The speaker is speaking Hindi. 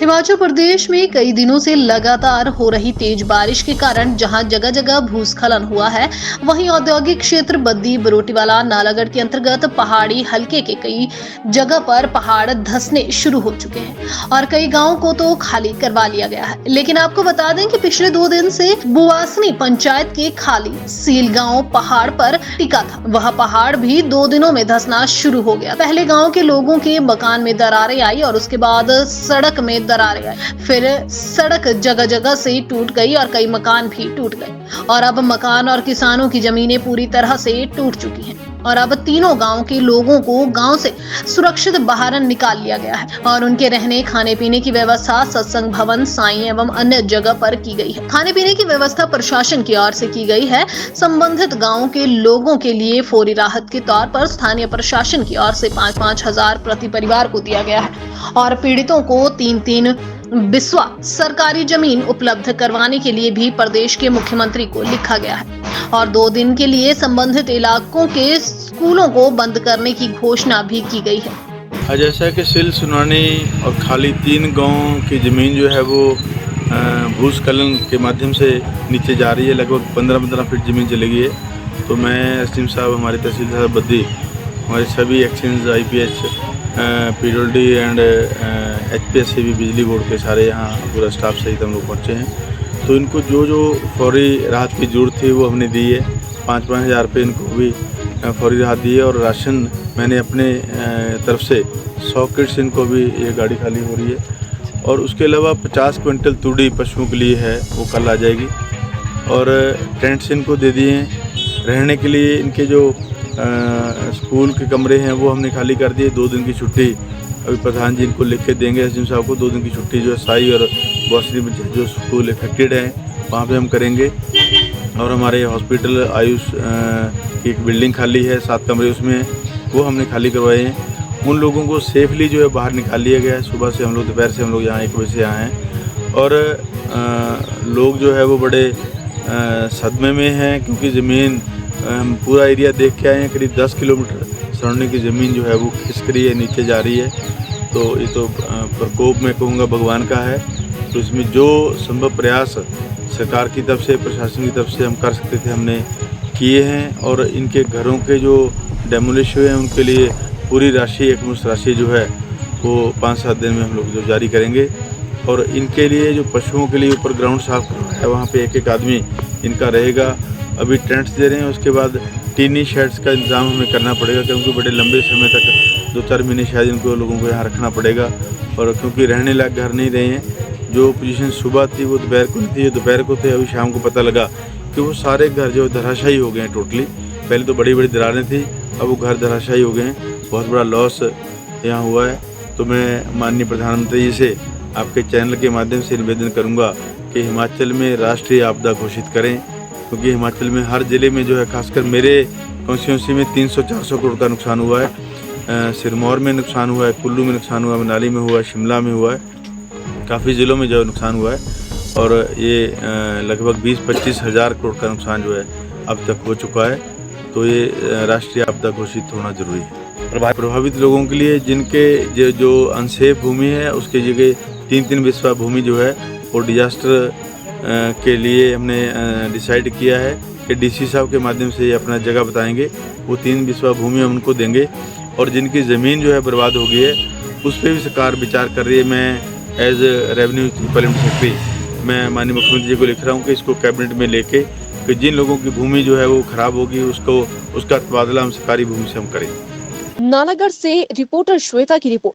हिमाचल प्रदेश में कई दिनों से लगातार हो रही तेज बारिश के कारण जहां जगह जगह भूस्खलन हुआ है, वहीं औद्योगिक क्षेत्र बद्दी बरोटीवाला नालागढ़ के अंतर्गत पहाड़ी हलके के कई जगह पर पहाड़ धंसने शुरू हो चुके हैं और कई गांवों को तो खाली करवा लिया गया है। लेकिन आपको बता दें कि पिछले 2 दिन से बुवासनी पंचायत के खाली सील गांव पहाड़ पर टिका था, वह पहाड़ भी 2 दिनों में धंसना शुरू हो गया। पहले गाँव के लोगों के मकान में दरारें आई और उसके बाद सड़क में दरारें आई, फिर सड़क जगह जगह से टूट गई और कई मकान भी टूट गए और अब मकान और किसानों की जमीनें पूरी तरह से टूट चुकी हैं और अब तीनों गांव के लोगों को गांव से सुरक्षित बाहर निकाल लिया गया है और उनके रहने खाने पीने की व्यवस्था सत्संग भवन, साईं एवं अन्य जगह पर की गई है। खाने पीने की व्यवस्था प्रशासन की ओर से की गई है। संबंधित गाँव के लोगों के लिए फौरी राहत के तौर पर स्थानीय प्रशासन की ओर से 5-5 हजार प्रति परिवार को दिया गया है और पीड़ितों को 3-3 बिस्वा सरकारी जमीन उपलब्ध करवाने के लिए भी प्रदेश के मुख्यमंत्री को लिखा गया है और 2 दिन के लिए संबंधित इलाकों के स्कूलों को बंद करने की घोषणा भी की गई है। जैसा कि सिल, सुनानी और खाली 3 गांव की ज़मीन जो है वो भूस्खलन के माध्यम से नीचे जा रही है। लगभग 15-15 फीट ज़मीन चली गई है। तो मैं एसडीएम साहब, हमारे तहसीलदार बद्दी, हमारे सभी exchange, IPH, PWD and HPSC भी, बिजली बोर्ड के सारे यहाँ पूरा स्टाफ सहित हम लोग पहुँचे हैं। तो इनको जो जो फौरी राहत की ज़रूरत थी वो हमने दी है। 5-5 हज़ार रुपये इनको भी फौरी राहत दी है और राशन मैंने अपने तरफ से 100 किट्स इनको भी, ये गाड़ी खाली हो रही है। और उसके अलावा 50 क्विंटल तूड़ी पशुओं के लिए है, वो कल आ जाएगी। और टेंट्स इनको दे दिए हैं। रहने के लिए इनके जो स्कूल के कमरे हैं वो हमने खाली कर दिए। 2 दिन की छुट्टी अभी प्रधान जी इनको लिख के देंगे, एसडीएम साहब को। 2 दिन की छुट्टी जो है साई और बॉसरी में जो स्कूल इफेक्टेड हैं वहाँ पे हम करेंगे। और हमारे हॉस्पिटल आयुष की एक बिल्डिंग खाली है, 7 कमरे उसमें, वो हमने खाली करवाए हैं। उन लोगों को सेफली जो है बाहर निकाल लिया गया है। सुबह से हम लोग, दोपहर से हम लोग यहाँ 1 बजे से आए हैं और लोग जो है वो बड़े सदमे में हैं, क्योंकि ज़मीन हम पूरा एरिया देख के आए हैं। करीब 10 किलोमीटर सराउंडिंग की ज़मीन जो है वो खिसक रही है, नीचे जा रही है। तो ये तो प्रकोप में कहूँगा भगवान का है। तो इसमें जो संभव प्रयास सरकार की तरफ से, प्रशासन की तरफ से हम कर सकते थे, हमने किए हैं। और इनके घरों के जो डेमोलिश हुए हैं उनके लिए पूरी राशि, एकमुश्त राशि जो है वो 5-7 दिन में हम लोग जो जारी करेंगे। और इनके लिए जो पशुओं के लिए ऊपर ग्राउंड साफ करवाया है, वहाँ पे एक आदमी इनका रहेगा। अभी टेंट्स दे रहे हैं, उसके बाद टीनी शेड्स का इंतज़ाम हमें करना पड़ेगा, क्योंकि बड़े लंबे समय तक 2-4 महीने शायद इनको लोगों को यहाँ रखना पड़ेगा। और क्योंकि रहने लायक घर नहीं रहे हैं, जो पोजीशन सुबह थी वो दोपहर को नहीं थी, जो दोपहर को थे अभी शाम को पता लगा कि वो सारे घर जो धराशायी हो गए हैं टोटली। पहले तो बड़ी बड़ी दरारें थी, अब वो घर धराशायी हो गए हैं। बहुत बड़ा लॉस यहाँ हुआ है। तो मैं माननीय प्रधानमंत्री जी से आपके चैनल के माध्यम से निवेदन करूँगा कि हिमाचल में राष्ट्रीय आपदा घोषित करें, क्योंकि हिमाचल में हर ज़िले में जो है, खासकर मेरे कॉन्स्टिट्यूंसी में 300-400 करोड़ का नुकसान हुआ है। सिरमौर में नुकसान हुआ है, कुल्लू में नुकसान हुआ है, मनाली में हुआ है, शिमला में हुआ है, काफ़ी ज़िलों में जो नुकसान हुआ है। और ये लगभग 20-25 हज़ार करोड़ का नुकसान जो है अब तक हो चुका है। तो ये राष्ट्रीय आपदा घोषित होना ज़रूरी है। प्रभावित लोगों के लिए जिनके जो अनसेफ भूमि है, उसके जगह 3-3 बिस्वा भूमि जो है वो डिजास्टर के लिए हमने डिसाइड किया है कि डीसी साहब के माध्यम से ये अपना जगह बताएंगे। वो 3 बिस्वा भूमि हम उनको देंगे। और जिनकी ज़मीन जो है बर्बाद हो गई है, उस पर भी सरकार विचार कर रही है। मैं एज रेवेन्यू पार्लियामेंट सेक्रेटरी मैं माननीय मुख्यमंत्री जी को लिख रहा हूँ कि इसको कैबिनेट में लेके, कि जिन लोगों की भूमि जो है वो ख़राब होगी उसका तबादला हम सरकारी भूमि से हम करें। नालागढ़ से रिपोर्टर श्वेता की रिपोर्ट।